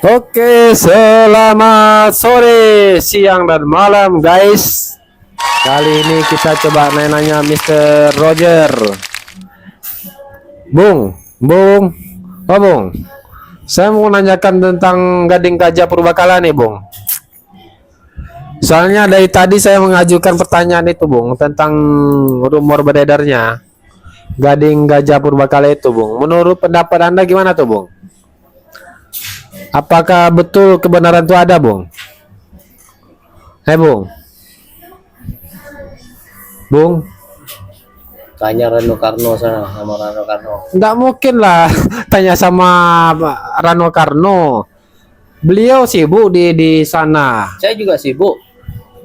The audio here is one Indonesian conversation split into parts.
Oke, selamat sore, siang, dan malam, guys. Kali ini kita coba nanya Mr. Roger. Bung, oh Bung, saya mau nanyakan tentang Gading Gajah Purbakala nih, Bung. Soalnya dari tadi saya mengajukan pertanyaan itu, Bung, tentang rumor beredarnya Gading Gajah Purbakala itu, Bung. Menurut pendapat Anda gimana tuh, Bung? Apakah betul kebenaran itu ada, Bung? Bung. Bung, Tanya Rano Karno sana sama Rano Karno. nggak mungkin lah tanya sama Rano Karno. Beliau sibuk di sana. Saya juga sibuk.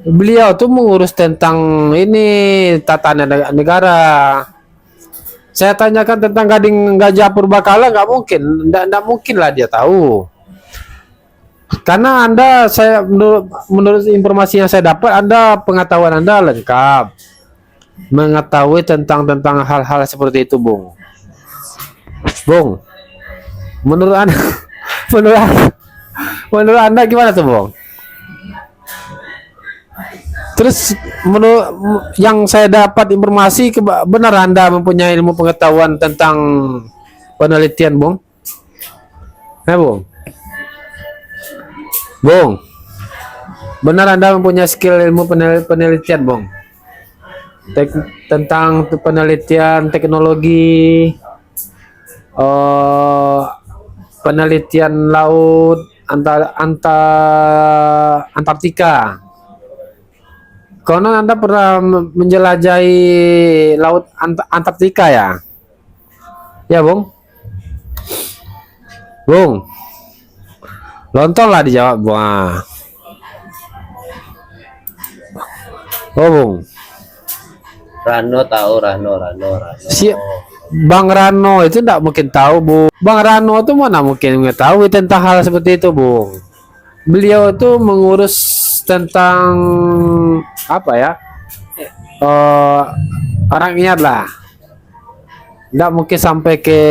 Beliau tuh mengurus tentang ini tatanan negara. Saya tanyakan tentang Gading Gajah Purbakala, nggak mungkin, nggak mungkin lah dia tahu. Karena menurut informasi yang saya dapat, pengetahuan Anda lengkap, mengetahui tentang hal-hal seperti itu, Bung. Bung, menurut Anda, menurut Anda, menurut Anda gimana tuh, Bung? Terus menurut yang saya dapat informasi, benar Anda mempunyai ilmu pengetahuan tentang penelitian, Bung? Bung? Bung, benar Anda mempunyai skill ilmu penelitian, Bung? Tentang penelitian teknologi, penelitian laut Antartika. Konon Anda pernah menjelajahi laut Antartika ya? Ya, Bung? Bung, lontong lah dijawab, Bung. Oh, Bung. Rano tahu Rano. Si Bang Rano itu tidak mungkin tahu, Bu. Bang Rano itu mana mungkin mengetahui tentang hal seperti itu, Bung. Beliau itu mengurus tentang apa ya? Rakyat lah. Tidak mungkin sampai ke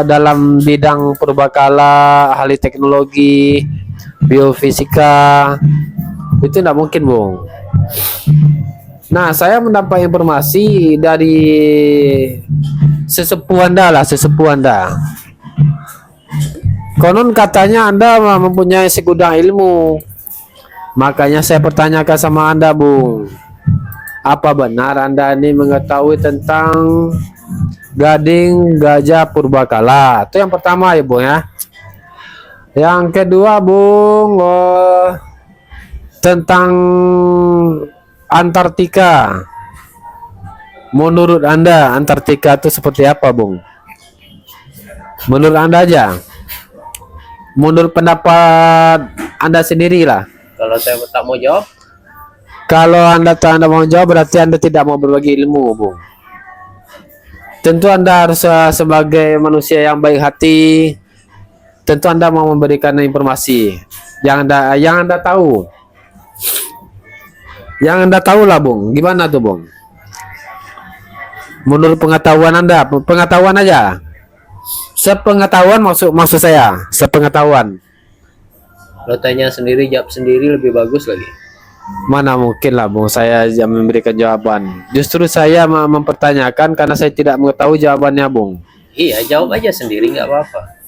dalam bidang purbakala, ahli teknologi, biofisika. Itu tidak mungkin, Bung. Nah, saya mendapat informasi dari sesepuh Anda. Konon katanya Anda mempunyai segudang ilmu. Makanya saya pertanyakan sama Anda, Bung. Apa benar Anda ini mengetahui tentang Gading Gajah Purbakala? Itu yang pertama ya, Bung ya. Yang kedua, Bung, tentang Antartika. Menurut Anda Antartika itu seperti apa, Bung? Menurut Anda aja. Menurut pendapat Anda sendirilah. Kalau saya tak mau jawab, Kalau Anda mau jawab, berarti Anda tidak mau berbagi ilmu, Bung. Tentu Anda harus sebagai manusia yang baik hati. Tentu Anda mau memberikan informasi yang Anda tahu. Yang Anda tahu lah, Bung. Gimana tuh, Bung? Menurut pengetahuan Anda, pengetahuan aja. Sepengetahuan maksud saya, sepengetahuan. lo tanya sendiri jawab sendiri lebih bagus lagi. Mana mungkin lah, Bung, saya yang memberikan jawaban. Justru saya mempertanyakan karena saya tidak mengetahui jawabannya, Bung. Iya, jawab aja sendiri nggak apa-apa.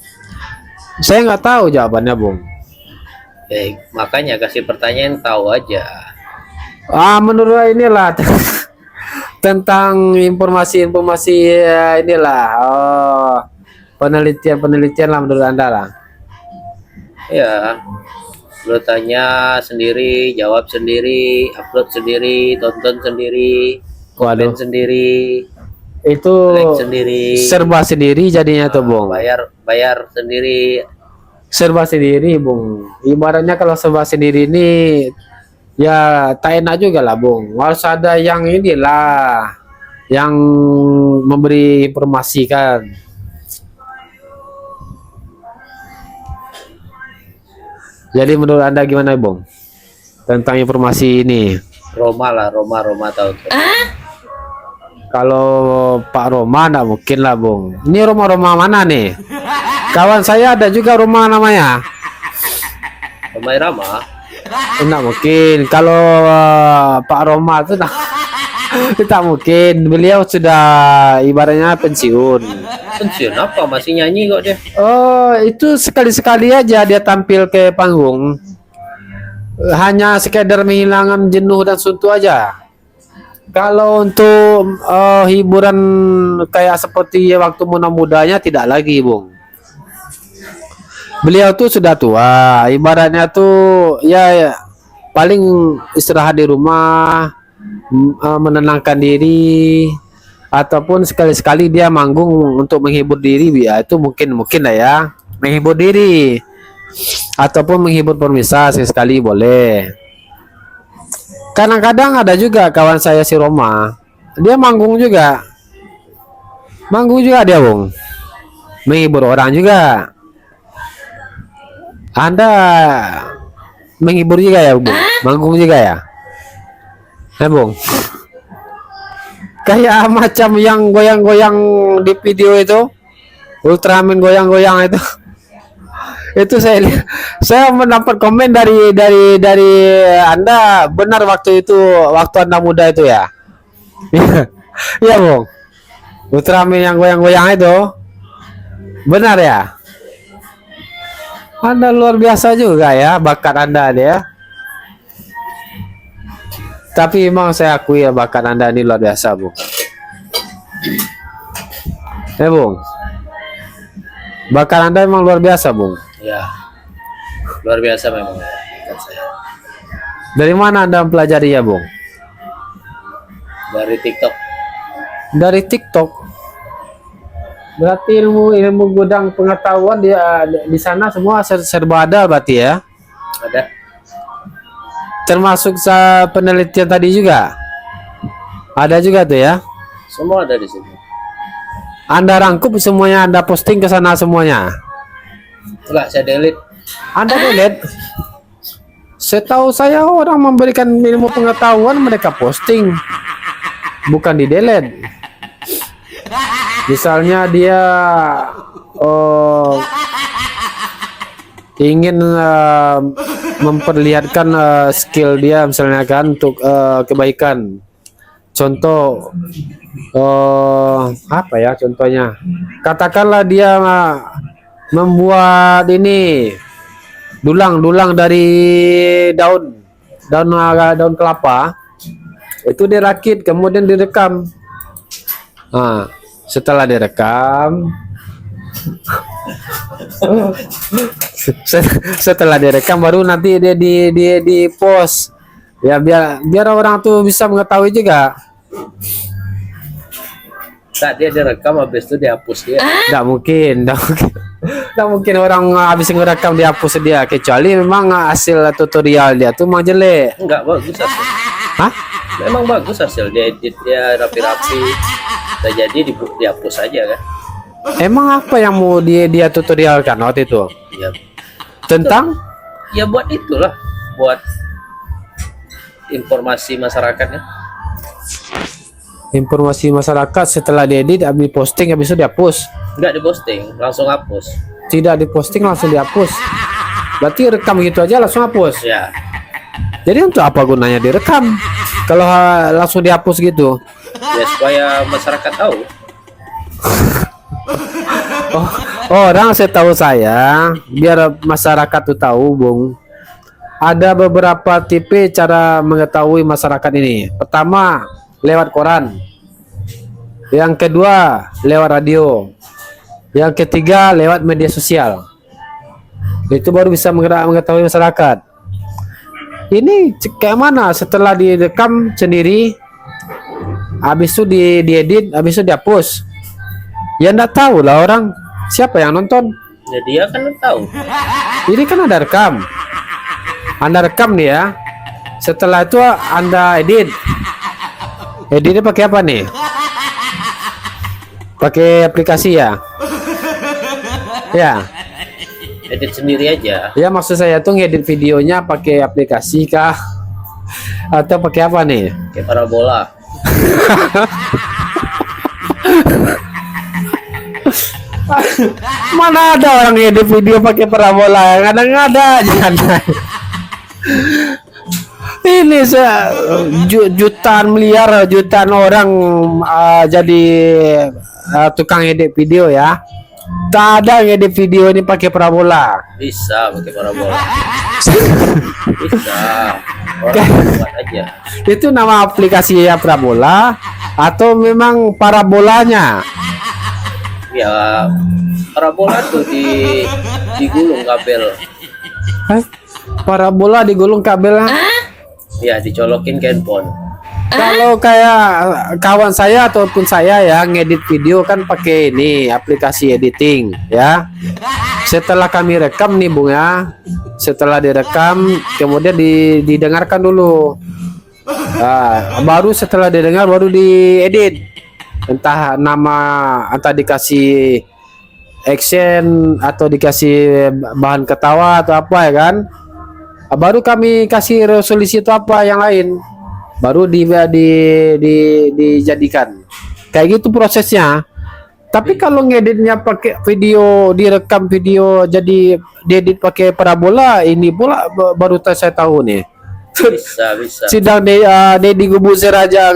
Saya nggak tahu jawabannya, Bung. Makanya kasih pertanyaan tahu aja. Menurut inilah tentang informasi-informasi inilah penelitian lah menurut Anda lah. Ya, lo tanya sendiri, jawab sendiri, upload sendiri, tonton sendiri, komen Waduh, sendiri, itu like sendiri, serba sendiri jadinya tuh, Bung. bayar sendiri. Serba sendiri, Bung. Ibaratnya kalau serba sendiri ini ya tak enak juga lah, Bung. Harus ada yang inilah, yang memberi informasi kan. Jadi menurut Anda gimana, Bung? Tentang informasi ini? Roma tahu tuh. Kalau Pak Roma enggak mungkin lah, Bung. Ini Roma mana nih? Kawan saya ada juga Roma namanya. Romai Rama. Enggak mungkin. Kalau Pak Roma itu tak, tak mungkin. Beliau sudah ibaratnya pensiun. Pensiun apa? Masih nyanyi kok dia. Oh, itu sekali-sekali aja dia tampil ke panggung. Hanya sekedar menghilangkan jenuh dan suntuk aja. Kalau untuk hiburan kayak seperti waktu muda-mudanya tidak lagi, Bung. Beliau tuh sudah tua, ibaratnya tuh ya paling istirahat di rumah, menenangkan diri, ataupun sekali-sekali dia manggung untuk menghibur diri, ya itu mungkin lah ya, menghibur diri, ataupun menghibur pemirsa sekali boleh. Kadang-kadang ada juga kawan saya si Roma, dia manggung juga dia, Bung, menghibur orang juga. Anda menghibur juga ya, Bung? Manggung juga ya? Bung? Kayak macam yang goyang-goyang di video itu, Ultraman goyang-goyang itu. Itu saya mendapat komen dari Anda, benar waktu itu, waktu Anda muda itu ya? Iya, Bung. Ultraman yang goyang-goyang itu benar ya? Anda luar biasa juga ya, bakat Anda dia. Tapi memang saya akui ya, bakat Anda ini luar biasa, Bung. Bung. Bakat Anda memang luar biasa, Bung. Ya. Luar biasa memang bakat saya. Dari mana Anda mempelajari ya, Bung? Dari TikTok. Dari TikTok. Berarti ilmu gudang pengetahuan di sana semua serba ada berarti ya? Ada. Termasuk penelitian tadi juga? Ada juga tuh ya? Semua ada di sini. Anda rangkup semuanya, Anda posting ke sana semuanya? Enggak, saya delete. Anda delete? Setahu saya orang memberikan ilmu pengetahuan mereka posting, bukan di delete. Misalnya dia ingin memperlihatkan skill dia misalnya kan untuk kebaikan. Contoh apa ya contohnya? Katakanlah dia membuat ini dulang dari daun kelapa. Itu dirakit kemudian direkam. Nah, setelah direkam setelah direkam baru nanti dia di post ya, biar orang tuh bisa mengetahui juga. Saat dia direkam habis itu dihapus dia. Tidak mungkin orang habis ngerekam dihapus dia, kecuali memang hasil tutorial dia tuh memang jelek. Enggak, bagus hasil. Hah? Memang bagus hasil, dia edit dia rapi-rapi. Nah, jadi dihapus aja kan. Emang apa yang mau dia tutorialkan waktu itu? Ya, Tentang? ya buat itulah, buat informasi masyarakatnya. Informasi masyarakat setelah diedit, habis posting, habis itu dihapus. Enggak diposting, langsung hapus. Tidak diposting langsung dihapus. Berarti rekam gitu aja langsung hapus. Ya, Jadi untuk apa gunanya direkam kalau langsung dihapus gitu? ya supaya masyarakat tahu. Orang setahu saya, biar masyarakat tuh tahu, Bung. Ada beberapa tipe cara mengetahui masyarakat ini. Pertama, lewat koran. Yang kedua, lewat radio. Yang ketiga, lewat media sosial. Itu baru bisa mengetahui masyarakat. Ini kayak mana? Setelah direkam sendiri, habis itu diedit, habis itu dihapus. Ya enggak tahu lah orang siapa yang nonton. Ya dia kan tahu. Ini kan ada rekam. Anda rekam nih ya. Setelah itu Anda edit. Editnya pakai apa nih? Pakai aplikasi ya? Ya. Edit sendiri aja. Ya maksud saya tuh ngedit videonya pakai aplikasi kah? Atau pakai apa nih? Kayak parabola. Mana ada orang edit video pakai parabola? Kadang-kadang aja. Ini jutaan miliar, jutaan orang jadi tukang edit video ya. Tak ada yang edit video ini pakai parabola. Bisa pakai parabola. Bisa. Orang buat aja. Itu nama aplikasi ya parabola atau memang parabolanya? Ya, parabola tuh digulung kabel. Hah? Parabola digulung kabel. Ya, dicolokin ke handphone. Kalau kayak kawan saya ataupun saya ya ngedit video kan pakai ini aplikasi editing ya. Setelah kami rekam nih Bung ya, setelah direkam kemudian didengarkan dulu. Nah, baru setelah didengar baru diedit. Entah nama, entah dikasih action atau dikasih bahan ketawa atau apa ya kan. Baru kami kasih resolusi itu apa yang lain. Baru dijadikan kayak gitu prosesnya. Tapi kalau ngeditnya pakai video, direkam video jadi diedit pakai parabola, ini pula baru saya tahu nih. Bisa. Sidang Deddy Corbuzier aja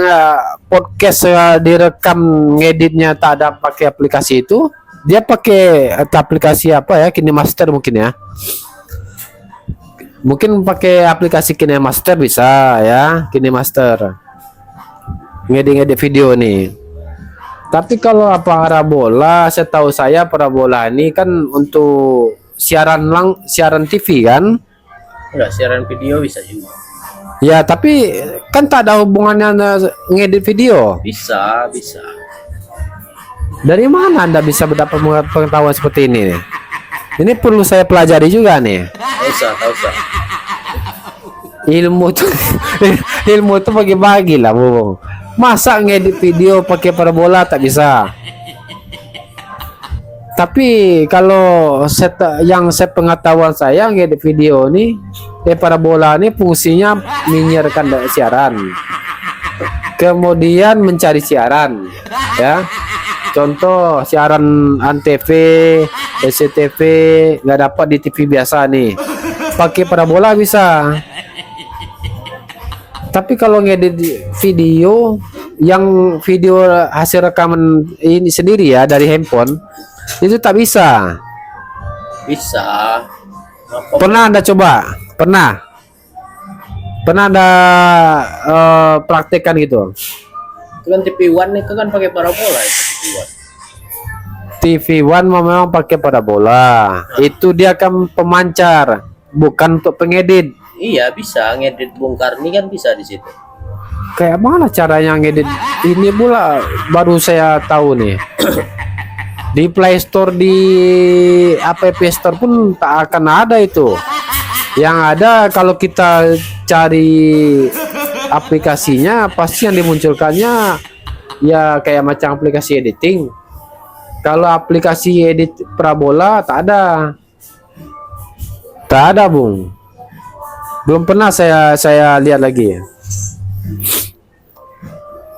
podcast direkam ngeditnya tak ada pakai aplikasi itu. Dia pakai aplikasi apa ya? KineMaster mungkin ya. Mungkin pakai aplikasi KineMaster bisa ya, KineMaster. Ngedit video nih. Tapi kalau parabola, setahu saya parabola ini kan untuk siaran TV kan? Enggak, siaran video bisa juga. Ya, tapi kan tak ada hubungannya ngedit video. Bisa. Dari mana Anda bisa mendapat pengetahuan seperti ini? Ini perlu saya pelajari juga nih. Tak usah. Ilmu tuh bagi-bagi lah, Bung. Masa ngedit video pakai parabola tak bisa? Tapi kalau yang saya pengetahuan saya ngedit video nih, parabola ini fungsinya menyiarkan siaran, kemudian mencari siaran, ya. Contoh siaran Antv, SCTV nggak dapat di TV biasa nih, pakai parabola bisa. Tapi kalau ngedit video, yang video hasil rekaman ini sendiri ya dari handphone, itu tak bisa. Bisa. Pernah Anda coba? Pernah Anda praktekkan gitu? Itu kan TV One itu kan pakai parabola itu TV One. TV One memang pakai parabola. Itu dia kan pemancar, bukan untuk pengedit. Iya, bisa ngedit Bung Karni kan bisa di situ. Kayak mana caranya ngedit? Ini pula baru saya tahu nih. Di Play Store, di App Store pun tak akan ada itu. Yang ada kalau kita cari aplikasinya pasti yang dimunculkannya ya kayak macam aplikasi editing. Kalau aplikasi edit parabola tak ada. Tak ada, Bung. Belum pernah saya lihat lagi.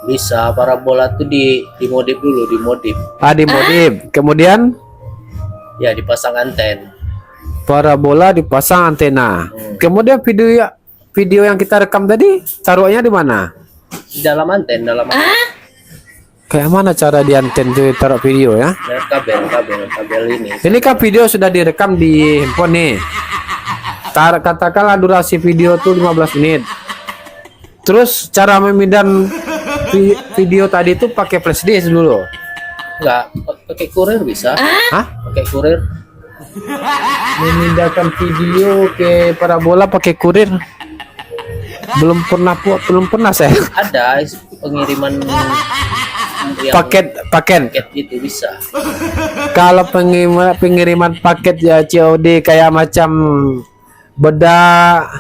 Bisa parabola tuh dimodif dulu, dimodif. Dimodif. Kemudian Ya, dipasang anten. parabola dipasang antena. Kemudian video yang kita rekam tadi taruhnya di mana? Di dalam anten, Kayak mana cara di anten itu taruh video ya? kabel ini. Ini kan video sudah direkam di handphone nih. Katakanlah durasi video tuh 15 menit. Terus cara memindah video tadi itu pakai flash disk dulu. Enggak, pakai kurir bisa. Hah? Pakai kurir. Memindahkan video ke parabola pakai kurir? Belum pernah saya. Ada pengiriman yang Paket. itu bisa. Kalau pengiriman paket ya COD kayak macam bedak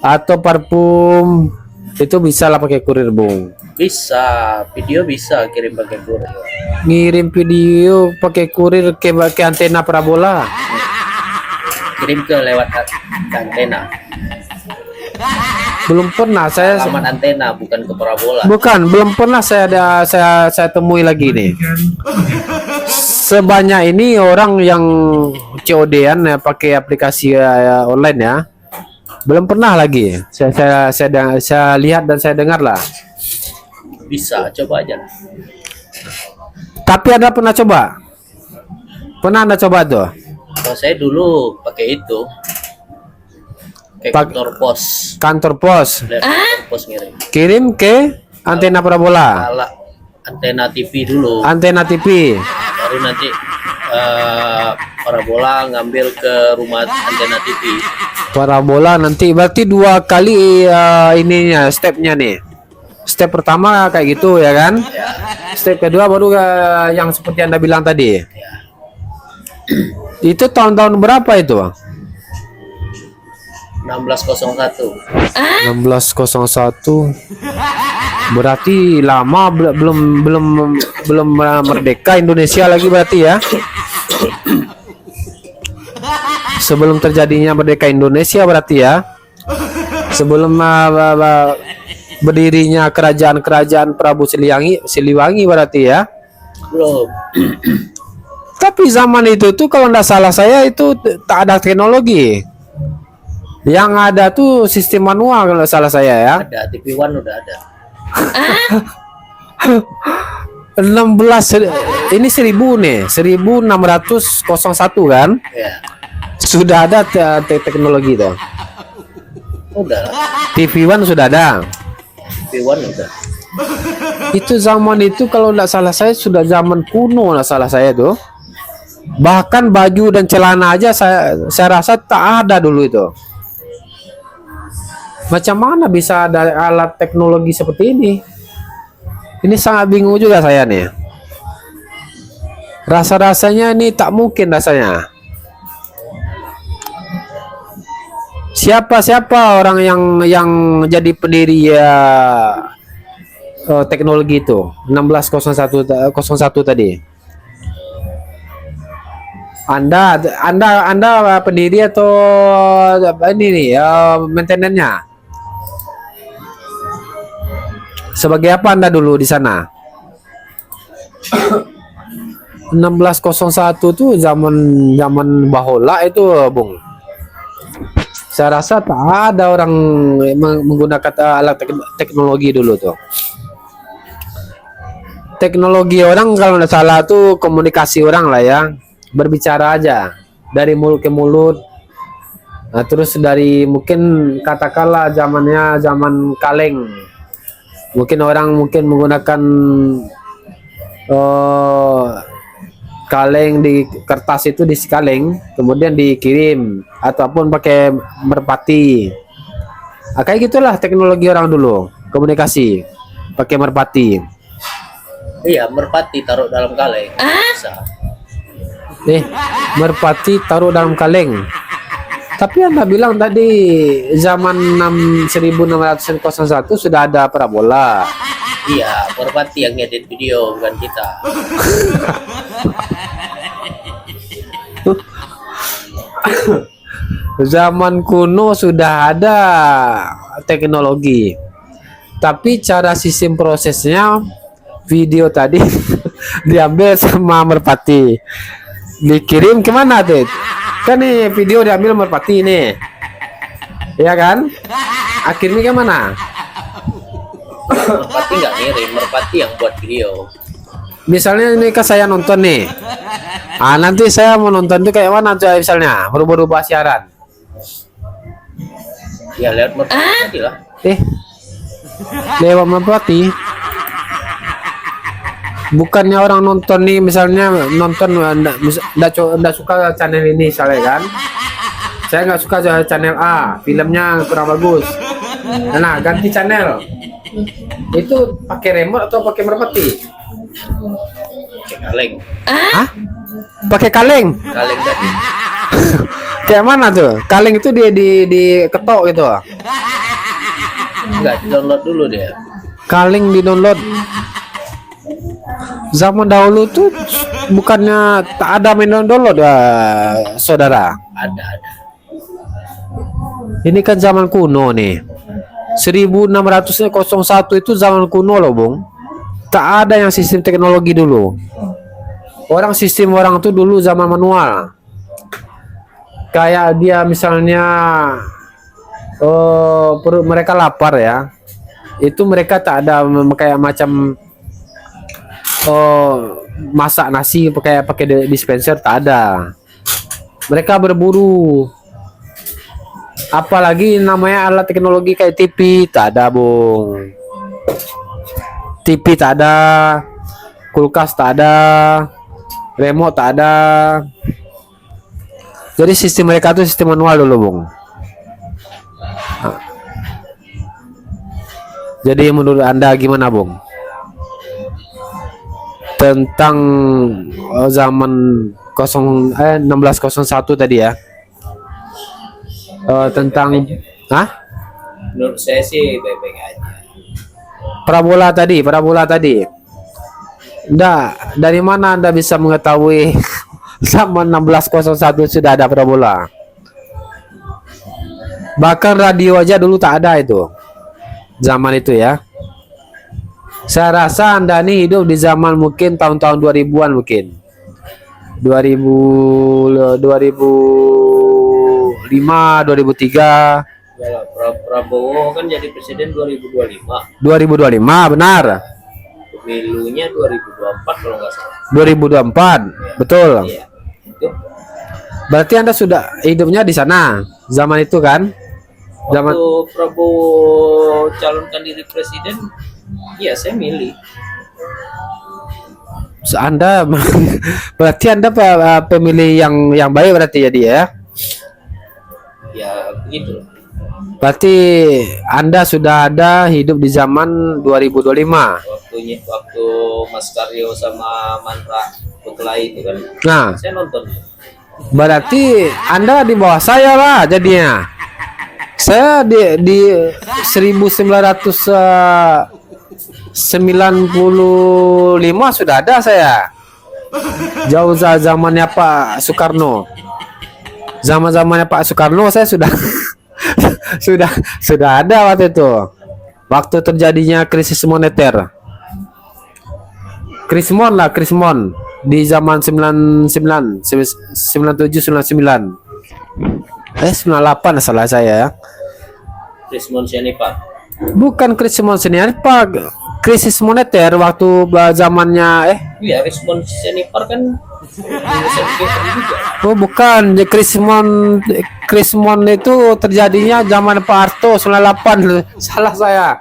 atau parfum itu bisa lah pakai kurir, Bung. Bisa, video bisa kirim pakai kurir. Ngirim video pakai kurir ke antena parabola. Kirim ke lewat antena. Belum pernah saya. Alamat antena bukan ke parabola. Bukan, belum pernah saya temui lagi nih. sebanyak ini orang yang COD-an ya, pakai aplikasi online ya, belum pernah lagi. Saya lihat dan saya dengar lah. Bisa coba aja. Tapi Anda pernah coba? Pernah Anda coba tuh? Kalau saya dulu pakai itu, kayak kantor pos. Kantor pos. Lihat kantor pos ngirim. Kirim ke antena parabola. Ala antena TV dulu. Antena TV. Baru nanti parabola ngambil ke rumah antena TV. Parabola nanti berarti 2 kali ininya stepnya nih. Step pertama kayak gitu ya kan? Step kedua baru yang seperti Anda bilang tadi. Itu tahun-tahun berapa itu? 1601. 1601. Berarti lama belum merdeka Indonesia lagi berarti ya. Sebelum terjadinya merdeka Indonesia berarti ya. Sebelum berdirinya kerajaan Prabu Siliwangi berarti ya. Belum. Tapi zaman itu tuh kalau nggak salah saya itu tak ada teknologi. Yang ada tuh sistem manual kalau salah saya ya. Ada TV One udah ada. 16 ini 1000 nih, 1601 kan? Ya. Sudah ada teknologi itu. Udah. TV One sudah ada. TV One udah. Itu zaman itu kalau nggak salah saya sudah zaman kuno nggak salah saya tuh. Bahkan baju dan celana aja saya rasa tak ada dulu itu. Macam mana bisa ada alat teknologi seperti ini? Ini sangat bingung juga saya nih. Rasa-rasanya ini tak mungkin rasanya. Siapa orang yang jadi pendiri teknologi itu 1601 tadi? Anda pendiri atau ini nih maintenance-nya? Sebagai apa Anda dulu di sana? 1601 tuh zaman bahola itu, Bung. Saya rasa tak ada orang menggunakan alat teknologi dulu tuh. Teknologi orang kalau tidak salah tuh komunikasi orang lah ya, berbicara aja dari mulut ke mulut. Nah, terus dari mungkin katakanlah zamannya zaman kaleng. Mungkin orang menggunakan kaleng di kertas itu di kaleng, kemudian dikirim ataupun pakai merpati. Nah, kayak gitulah teknologi orang dulu, komunikasi pakai merpati. Iya, merpati taruh dalam kaleng. Bisa. Merpati taruh dalam kaleng. Tapi Anda bilang tadi zaman 1601 sudah ada parabola. Iya, merpati yang ngedit video bukan kita. Zaman kuno sudah ada teknologi. Tapi cara sistem prosesnya video tadi diambil sama merpati. Dikirim kemana tuh? Kan nih video diambil merpati nih, ya kan? Akhirnya kemana? Merpati nggak ngirim, merpati yang buat video. Misalnya ini kan saya nonton nih, nanti saya mau nonton tuh kayak mana tuh misalnya berubah-ubah siaran. Ya lewat merpati lah. Lewat merpati. Bukannya orang nonton nih, misalnya nonton nggak suka channel ini misalnya kan, saya nggak suka channel A, filmnya kurang bagus, nah ganti channel. Itu pakai remote atau pakai merpati? Pakai kaleng. Hah? Pakai kaleng? Kaleng tadi. Kayak mana tuh? Kaleng itu di ketok gitu? Enggak, download dulu dia. Kaleng di download. Zaman dahulu tuh bukannya tak ada main download ya, saudara? Ada. Ini kan zaman kuno nih. 1601 itu zaman kuno loh, Bung. Tak ada yang sistem teknologi dulu. sistem orang tuh dulu zaman manual. Kayak dia misalnya perut mereka lapar ya. Itu mereka tak ada kayak macam masak nasi pakai dispenser, tak ada. Mereka berburu. Apalagi namanya alat teknologi kayak TV tak ada, Bung. TV tak ada, kulkas tak ada, remote tak ada. Jadi sistem mereka tuh sistem manual dulu, Bung. Nah. Jadi menurut Anda gimana, Bung? Tentang zaman 1601 tadi ya. Tentang Menurut saya sih baik-baik aja. parabola tadi. Dari mana Anda bisa mengetahui zaman 1601 sudah ada parabola? Bahkan radio aja dulu tak ada itu. Zaman itu ya. Saya rasa Anda nih hidup di zaman mungkin tahun-tahun 2000-an mungkin. 2005, 2003. Ya, Prabowo kan jadi presiden 2025. 2025 benar. Pemilunya 2024 kalau nggak salah. 2024. Betul. Iya. Itu Berarti Anda sudah hidupnya di sana. Zaman itu kan? waktu Prabowo calonkan diri presiden, ya saya milih. Anda berarti Anda pemilih yang baik berarti jadi ya. Ya begitu. Berarti Anda sudah ada hidup di zaman 2025. Waktu Mas Karyo sama Mandra Kutlai itu kan, Nah, saya nonton. berarti Anda di bawah saya lah jadinya. Saya di 1995 sudah ada saya. Jauh zamannya Pak Soekarno. Zaman-zamannya Pak Soekarno saya sudah sudah ada waktu itu. Waktu terjadinya krisis moneter. Krismon di zaman 97 99. 98 salah saya ya. Krismon Sianipar. Bukan krisis moneter, Pak. Krisis moneter waktu zamannya Iya, Krismon Sianipar kan lulusan PTN juga. oh bukan, Krismon itu terjadinya zaman Pak Harto 98. Salah saya.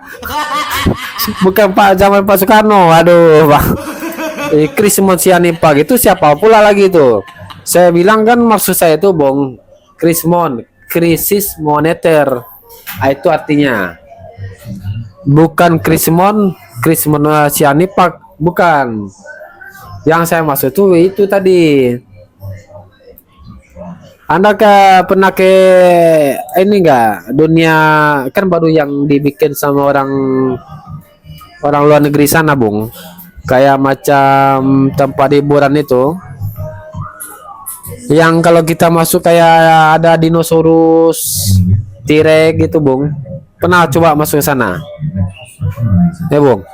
Bukan zaman Pak Soekarno. Aduh, Pak. Krismon Sianipar itu siapa pula lagi itu? Saya bilang kan maksud saya itu Bung, Krismon, krisis moneter. Itu artinya. Bukan Krismon Sianipar, bukan. Yang saya maksud itu tadi. Anda pernah ke ini enggak? Dunia kan baru yang dibikin sama orang luar negeri sana, Bung. Kayak macam tempat hiburan itu. Yang kalau kita masuk kayak ada dinosaurus, T-Rex gitu, Bung. Pernah coba masuk ke sana? Ya, Bung.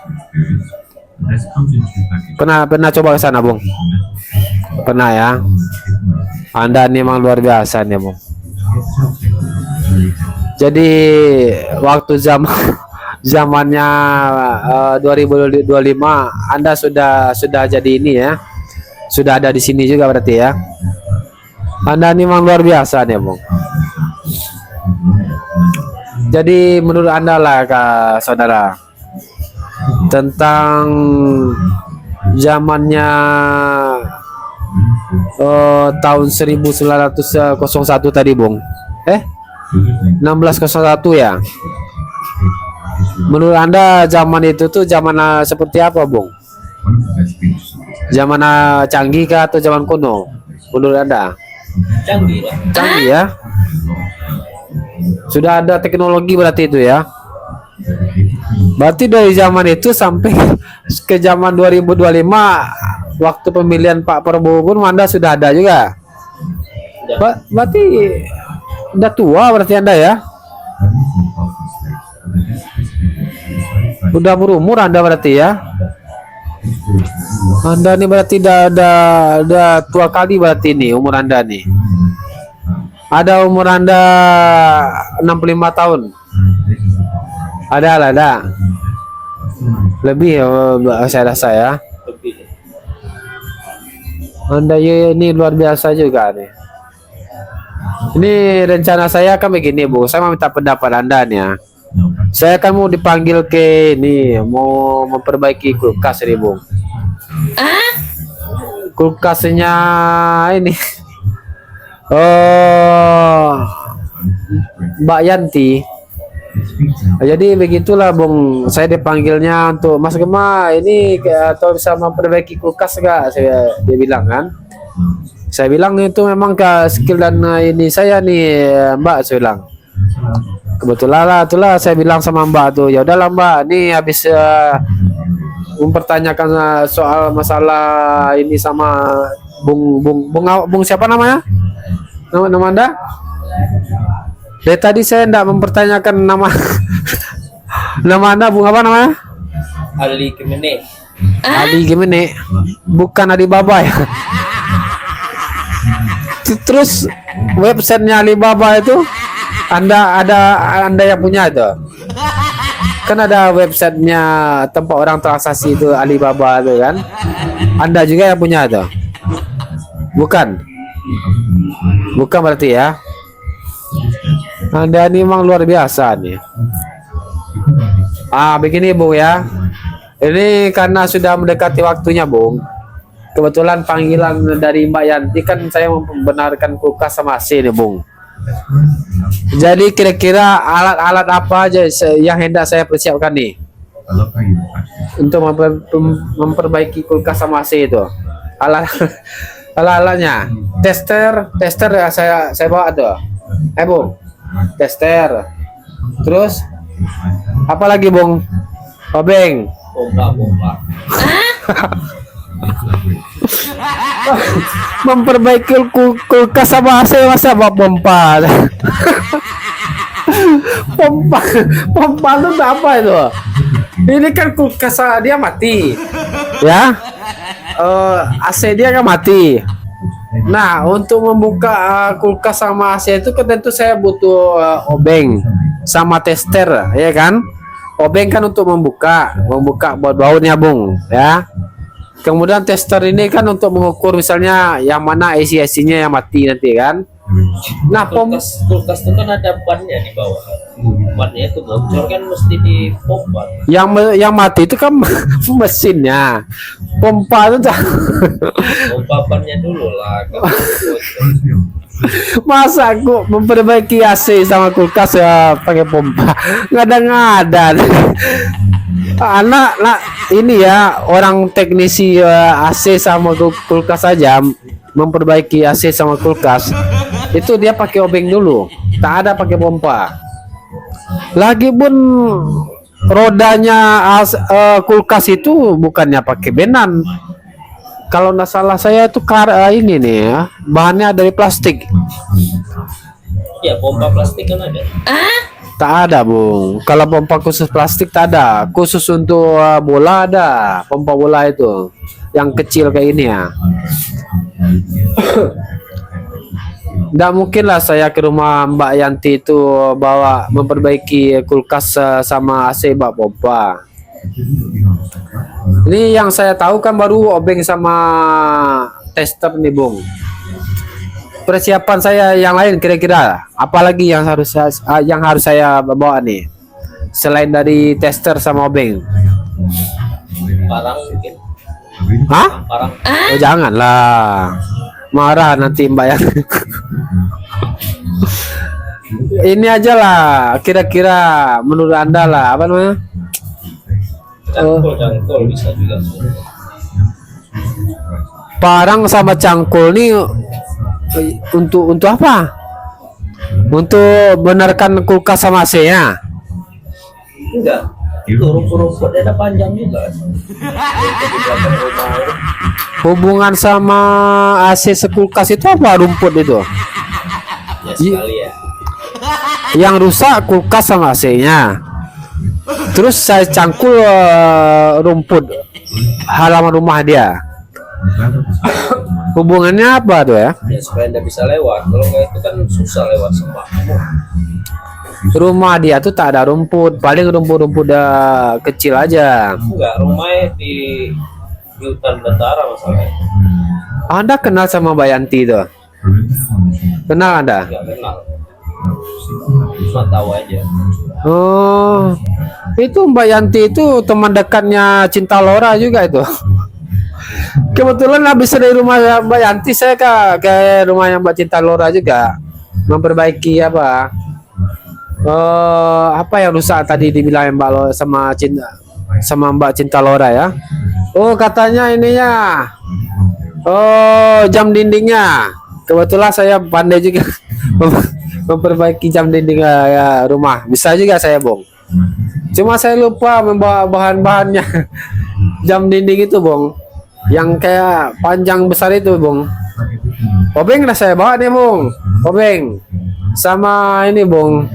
Pernah coba ke sana, Bung? Pernah ya. Anda ini memang luar biasa nih, Bung. Jadi waktu zamannya 2025 Anda sudah jadi ini ya. Sudah ada di sini juga berarti ya. Anda ini memang luar biasa nih, Bung. Jadi menurut Anda lah, Kak Saudara, tentang zamannya tahun 1901 tadi, Bung. 1601 ya. Menurut Anda zaman itu tuh zaman seperti apa, Bung? Zaman canggih kah atau zaman kuno? Menurut Anda? Canggih lah. Canggih ya. Sudah ada teknologi berarti itu ya. Berarti dari zaman itu sampai ke zaman 2025 waktu pemilihan Pak Prabowo pun Anda sudah ada juga. Berarti udah tua berarti Anda ya. Udah berumur Anda berarti ya. Anda nih berarti udah tua kali berarti nih umur Anda nih. Ada umur Anda 65 tahun. Ada lah, ada. Lebih saya rasa ya. Lebih. Anda ya, ini luar biasa juga nih. Ini rencana saya kan begini, Bu. Saya mau minta pendapat Anda nih ya. Saya kan mau dipanggil ke ini, mau memperbaiki kulkas ini, Bung. Kulkasnya ini. Oh, Mbak Yanti. Jadi begitulah, Bung. Saya dipanggilnya untuk Mas Gema ini atau bisa memperbaiki kulkas enggak? Dia bilang kan. Saya bilang itu memang ke skill dan ini saya nih, Mbak. Saya bilang. Kebetulan lah, itulah saya bilang sama Mbak tuh, ya udahlah Mbak, ini habis mempertanyakan soal masalah ini sama Bung siapa namanya? Nama Anda? Dari tadi saya tidak mempertanyakan nama nama Anda, Bung apa namanya? Ali Kemene. Ali Gemene, bukan Alibaba ya? Terus websitenya Alibaba itu Anda yang punya itu? Kan ada websitenya tempat orang transaksi itu Alibaba itu kan? Anda juga yang punya itu? Bukan? Bukan berarti ya? Anda ini memang luar biasa nih. Begini Bung ya. Ini karena sudah mendekati waktunya Bung. Kebetulan panggilan dari Mbak Yanti kan saya membenarkan kulkas sama AC nih Bung. Jadi kira-kira alat-alat apa aja yang hendak saya persiapkan nih untuk memperbaiki kulkas sama AC itu? Alat-alatnya, tester ya saya bawa tuh. Bung, tester. Terus apa lagi Bung? Obeng. Pompa. Memperbaiki kulkas sama AC masa bawa pompa. pompa itu apa itu? Ini kan kulkas dia mati ya, AC dia kan mati. Nah untuk membuka kulkas sama AC itu kan tentu saya butuh obeng sama tester ya kan. Obeng kan untuk membuka buat bautnya Bung ya. Kemudian tester ini kan untuk mengukur misalnya yang mana AC-nya yang mati nanti kan. Nah, kulkas itu kan ada bannya di bawah. Bannya itu bocor kan mesti dipompa. Yang mati itu kan mesinnya. Pompa itu pompa bannya dulu lah. Masa aku memperbaiki AC sama kulkas ya pakai pompa? Ngada-ngada. Anak ini ya orang teknisi AC sama kulkas saja memperbaiki AC sama kulkas itu dia pakai obeng dulu, tak ada pakai pompa. Lagi pun rodanya kulkas itu bukannya pakai benan. Kalau nggak salah saya itu ini nih ya, bahannya dari plastik. Ya pompa plastik kan ada. Tak ada Bung. Kalau pompa khusus plastik tak ada. Khusus untuk bola ada. Pompa bola itu yang kecil kayak ini ya. Nggak mungkin lah saya ke rumah Mbak Yanti itu bawa memperbaiki kulkas sama AC Mbak pompa. Ini yang saya tahu kan baru obeng sama tester nih Bung. Persiapan saya yang lain kira-kira apalagi yang harus saya bawa nih selain dari tester sama obeng? Parang mungkin. Hah? Parang. Oh, janganlah. Marah nanti Mbak ya. Ini aja lah kira-kira menurut Anda lah apa namanya? Cangkul bisa juga. Parang sama cangkul nih untuk apa? Untuk benarkan kulkas sama AC-nya? Enggak. Itu rumput-rumputnya ada panjang juga. Hubungan sama AC sekulkas itu apa rumput itu? Ya sekali ya. Yang rusak kulkas sama AC-nya. Terus saya cangkul rumput halaman rumah dia. Hubungannya apa tuh ya? Ya supaya anda bisa lewat. Kalau nggak itu kan susah lewat semua. Rumah dia tuh tak ada rumput, paling rumput-rumput kecil aja. Enggak, rumahnya di hutan Betara masalahnya. Anda kenal sama Mbak Yanti tuh? Kenal Anda? Enggak kenal. Cuma tahu aja. Oh, itu Mbak Yanti itu teman dekatnya Cinta Lora juga itu. Kebetulan habis dari rumah Mbak Yanti saya ke rumahnya Mbak Cinta Lora juga memperbaiki apa yang rusak tadi dibilang Mbak Lo sama Mbak Cinta Lora ya. Oh katanya ininya, oh jam dindingnya. Kebetulan saya pandai juga memperbaiki jam dinding ya, rumah. Bisa juga saya Bung. Cuma saya lupa membawa bahan-bahannya. Jam dinding itu Bung, yang kayak panjang besar itu Bung. Obeng udah saya bawa nih Bung. Obeng sama ini Bung,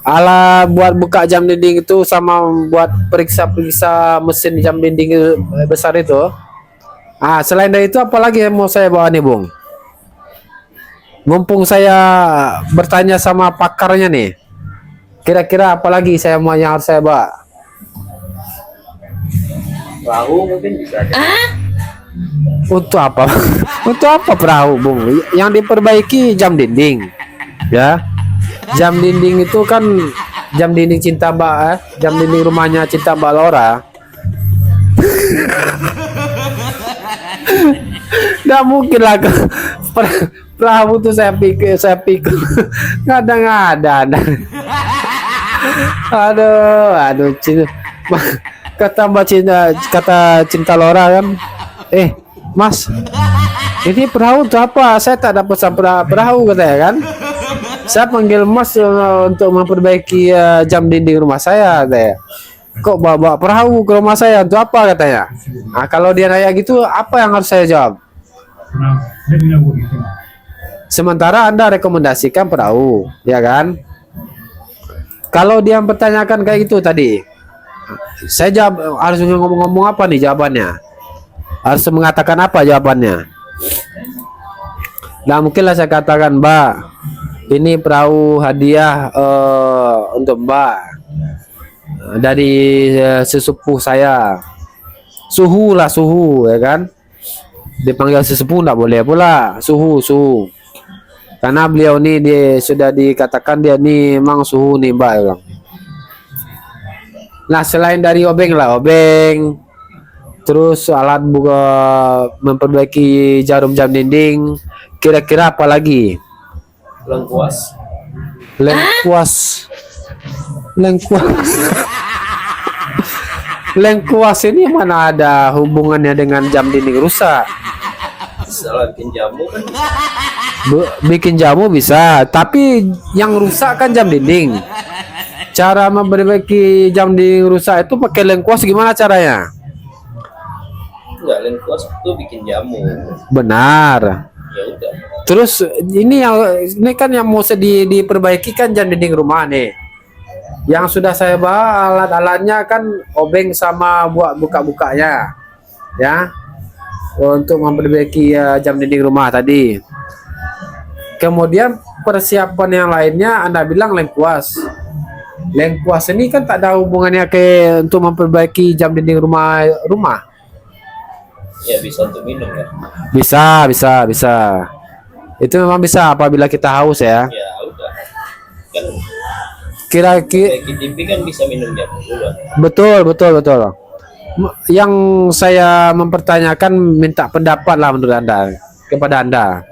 ala buat buka jam dinding itu sama buat periksa-periksa mesin jam dinding itu, besar itu. Selain dari itu apalagi yang mau saya bawa nih Bung? Mumpung saya bertanya sama pakarnya nih, kira-kira apalagi yang harus saya bawa? Perahu mungkin bisa aja. Untuk apa? Untuk apa perahu Bung? Yang diperbaiki jam dinding, ya. Jam dinding itu kan jam dinding jam dinding rumahnya Cinta Mbak Laura. Nggak mungkin lah perahu tuh saya pikir nggak ada. Aduh kata Cinta Lora kan, Mas, ini perahu tuh apa? Saya tak dapat perahu katanya kan. Saya panggil Mas untuk memperbaiki jam dinding rumah saya katanya. Kok bawa perahu ke rumah saya untuk apa katanya? Kalau dia nanya gitu, apa yang harus saya jawab? Sementara Anda rekomendasikan perahu, ya kan? Kalau dia mempertanyakan kayak gitu tadi, saya jawab, harus ngomong apa nih jawabannya? Harus mengatakan apa jawabannya? Nah mungkinlah saya katakan, Mbak, ini perahu hadiah untuk Mbak dari sesepuh saya. Suhu ya kan? Dipanggil sesepuh enggak boleh pula, suhu. Karena beliau nih sudah dikatakan dia nih memang suhu nih Mbak ya. Nah selain dari obeng, terus alat buka memperbaiki jarum jam dinding, kira-kira apa lagi? Lengkuas ini mana ada hubungannya dengan jam dinding rusak? Salah bikin jamu kan. Bikin jamu bisa, tapi yang rusak kan jam dinding. Cara memperbaiki jam dinding rusak itu pakai lengkuas gimana caranya? Enggak, lengkuas itu bikin jamu. Benar. Ya udah. Terus ini kan yang mau diperbaiki kan jam dinding rumah nih. Yang sudah saya bawa alat-alatnya kan obeng sama buat buka-bukanya, ya, untuk memperbaiki jam dinding rumah tadi. Kemudian persiapan yang lainnya Anda bilang lengkuas. Lengkuas ini kan tak ada hubungannya untuk memperbaiki jam dinding rumah. Ya bisa untuk minum ya. Bisa. Itu memang bisa apabila kita haus ya. Ya udah. Kan Kira-kira TV kan bisa minum jamu juga. betul. Yang saya mempertanyakan, minta pendapat lah menurut Anda, kepada Anda.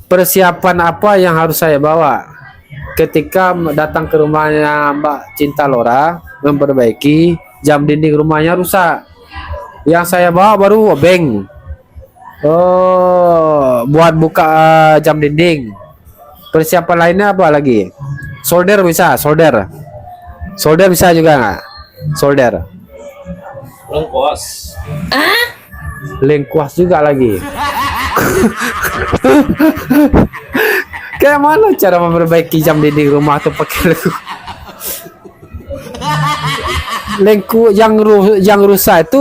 Persiapan apa yang harus saya bawa ketika datang ke rumahnya Mbak Cinta Lora memperbaiki jam dinding rumahnya rusak? Yang saya bawa baru obeng. Buat buka jam dinding. Persiapan lainnya apa lagi? Solder bisa juga nggak? Solder. Lengkuas juga lagi. Kayak mana cara memperbaiki jam dinding rumah tuh pakai lengkuas? yang rusak itu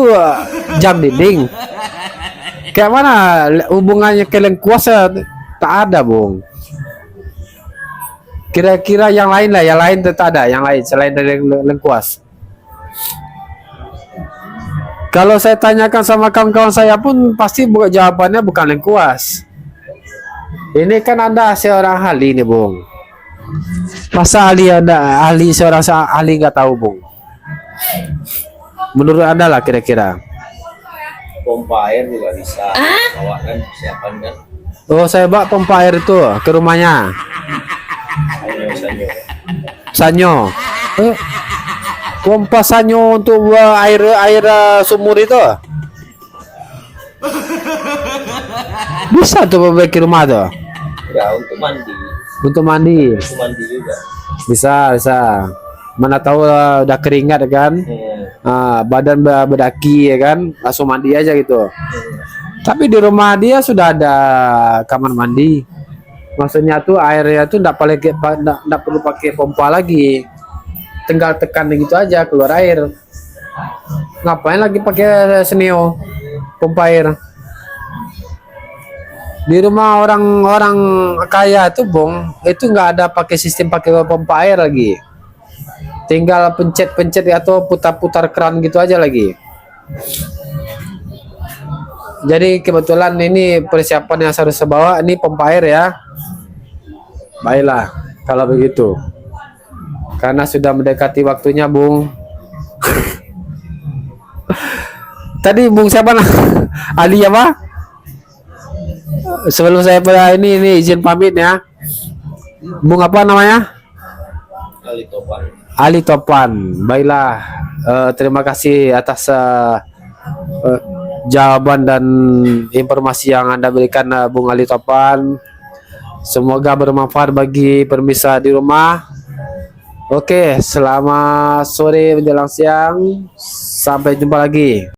jam dinding. Kayak mana hubungannya ke lengkuas? Tak ada, Bung. Kira-kira yang lain lah, yang lain tetap ada, yang lain selain dari lengkuas. Kalau saya tanyakan sama kawan-kawan saya pun pasti jawabannya bukan lengkuas. Ini kan Anda seorang ahli nih, Bung. Masa seorang ahli nggak tahu, Bung? Menurut Anda lah kira-kira. Pompa air juga bisa bawa kan, persiapan kan. Oh, saya bawa pompa air itu ke rumahnya. Sanyo. Sanyo. Pompa Sanyo untuk air sumur itu. Bisa tuh perbaiki rumah tuh. Ya, untuk mandi. Untuk mandi. Untuk mandi juga. Bisa. Mana tahu udah keringat kan. Badan berdaki ya kan, langsung mandi aja gitu. Tapi di rumah dia sudah ada kamar mandi. Maksudnya tuh airnya tuh enggak perlu pakai pompa lagi. Tinggal tekan gitu aja keluar air. Ngapain lagi pakai senio pompa air? Di rumah orang-orang kaya tuh, Bung, itu nggak ada pakai sistem pakai pompa air lagi. Tinggal pencet-pencet atau putar-putar keran gitu aja lagi. Jadi kebetulan ini persiapan yang harus saya bawa ini pompa air ya. Baiklah kalau begitu. Karena sudah mendekati waktunya, Bung. Tadi Bung siapa nah? Ali apa? Sebelum saya ini izin pamit ya. Bung apa namanya? Ali Topan. Ali Topan. Baiklah. Terima kasih atas jawaban dan informasi yang Anda berikan, Bung Ali Topan. Semoga bermanfaat bagi pemirsa di rumah. Oke, selamat sore menjelang siang. Sampai jumpa lagi.